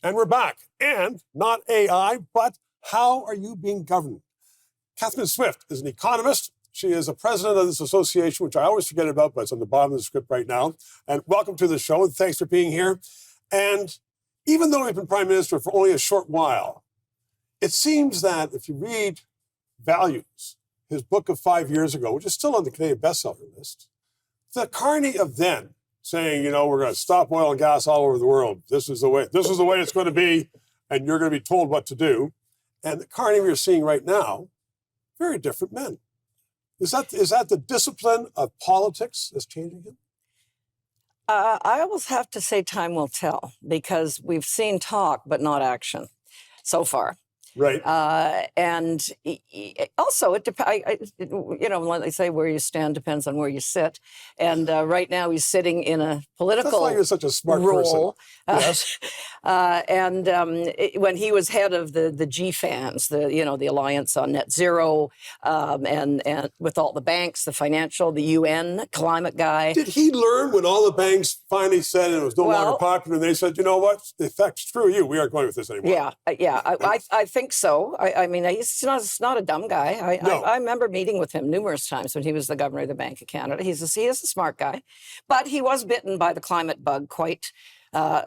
And we're back. And not AI, but how are you being governed? Catherine Swift is an economist. She is a president of this association, which I always forget about, but it's on the bottom of the script right now. And welcome to the show, and thanks for being here. And even though we've been prime minister for only a short while, it seems that if you read Values, his book of 5 years ago, which is still on the Canadian bestseller list, the Carney of then, saying, you know, we're going to stop oil and gas all over the world. This is the way it's going to be, and you're going to be told what to do. And the Carney we're seeing right now, very different men. Is that the discipline of politics that's changing him? I always have to say time will tell, because we've seen talk but not action so far. Right. And also, you know, when they say where you stand depends on where you sit. And right now he's sitting in a political That's why you're such a smart role. Yes. When he was head of the GFANZ, the Alliance on Net Zero, and with all the banks, the financial, the UN climate guy. Did he learn when all the banks finally said it was no longer popular, and they said, you know what, screw you, we aren't going with this anymore? Yeah. I think so. I mean, he's not a dumb guy. I remember meeting with him numerous times when he was the governor of the Bank of Canada. He is a smart guy, but he was bitten by the climate bug quite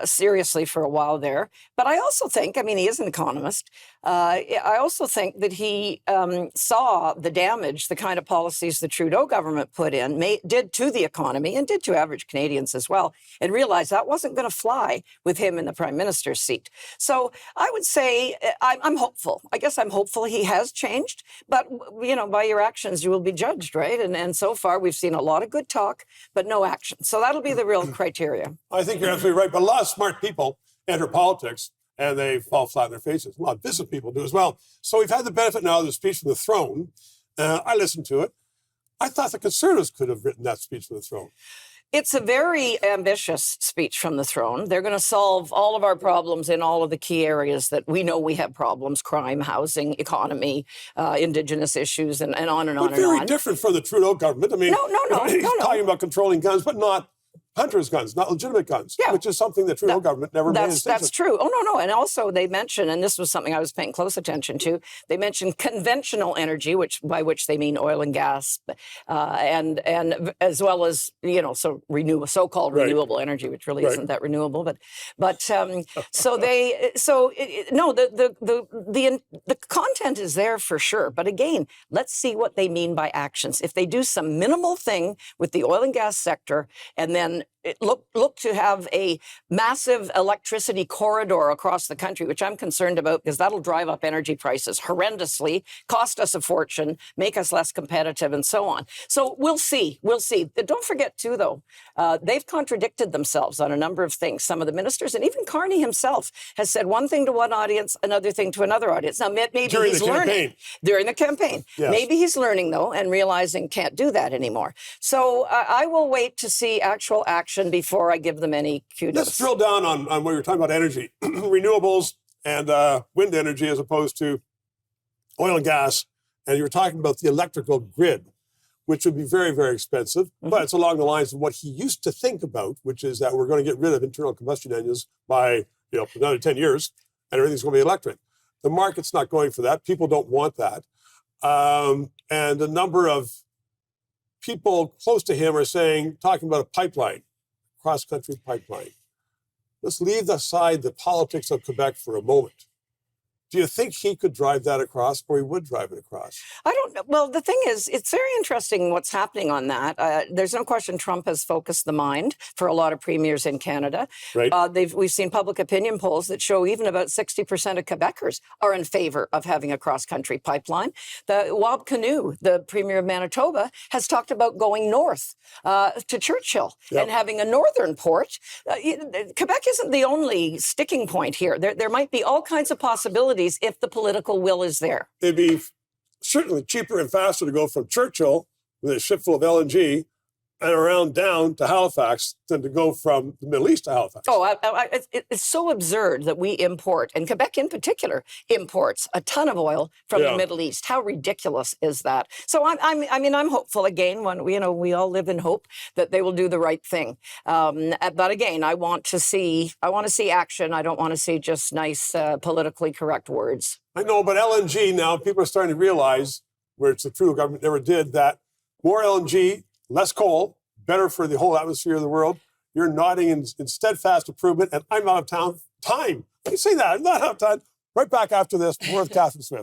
seriously for a while there. But I also think, I mean, he is an economist. I also think that he saw the damage, the kind of policies the Trudeau government put in, did to the economy and did to average Canadians as well, and realized that wasn't going to fly with him in the prime minister's seat. So I would say I'm hopeful. I guess I'm hopeful he has changed. But, you know, by your actions, you will be judged, right? And so far, we've seen a lot of good talk, but no action. So that'll be the real criteria. I think you're absolutely right. But a lot of smart people enter politics and they fall flat on their faces. A lot of business people do as well. So we've had the benefit now of the speech from the throne. I listened to it. I thought the Conservatives could have written that speech from the throne. It's a very ambitious speech from the throne. They're going to solve all of our problems in all of the key areas that we know we have problems: crime, housing, economy, Indigenous issues, and on and on and on. But very different from the Trudeau government. I mean, he's talking about controlling guns, but not hunters' guns, not legitimate guns, which is something the Trudeau government never made. That's true. Oh, no. And also they mention, and this was something I was paying close attention to, they mentioned conventional energy, by which they mean oil and gas, and as well as, you know, so-called renewable energy, which really isn't that renewable. But the content is there for sure. But again, let's see what they mean by actions. If they do some minimal thing with the oil and gas sector, and then look to have a massive electricity corridor across the country, which I'm concerned about, because that'll drive up energy prices horrendously, cost us a fortune, make us less competitive, and so on. So we'll see. Don't forget, too, though, they've contradicted themselves on a number of things. Some of the ministers, and even Carney himself, has said one thing to one audience, another thing to another audience. Now, maybe he's learning. During the campaign. Yes. Maybe he's learning, though, and realizing can't do that anymore. So I will wait to see actual action before I give them any kudos. Let's drill down on what you're talking about: energy, renewables, and wind energy, as opposed to oil and gas. And you were talking about the electrical grid, which would be very, very expensive. But it's along the lines of what he used to think about, which is that we're going to get rid of internal combustion engines by another 10 years, and everything's going to be electric. The market's not going for that. People don't want that. And a number of people close to him are talking about a pipeline, cross-country pipeline. Let's leave aside the politics of Quebec for a moment. Do you think he could drive that across, or he would drive it across? I don't know. Well, the thing is, it's very interesting what's happening on that. There's no question Trump has focused the mind for a lot of premiers in Canada. Right. We've seen public opinion polls that show even about 60% of Quebecers are in favor of having a cross-country pipeline. Wab Kinew, the premier of Manitoba, has talked about going north to Churchill and having a northern port. Quebec isn't the only sticking point here. There might be all kinds of possibilities if the political will is there. It'd be certainly cheaper and faster to go from Churchill with a ship full of LNG and around down to Halifax than to go from the Middle East to Halifax. Oh, it's so absurd that we import, and Quebec in particular imports a ton of oil from the Middle East. How ridiculous is that? So I'm hopeful again. When we all live in hope that they will do the right thing. But again, I want to see action. I don't want to see just nice politically correct words. I know, but LNG now people are starting to realize, where it's the Trudeau government never did, that more LNG. Less coal, better for the whole atmosphere of the world. You're nodding in steadfast improvement, and I'm out of time. Can you say that? I'm not out of time. Right back after this, more of Catherine Swift.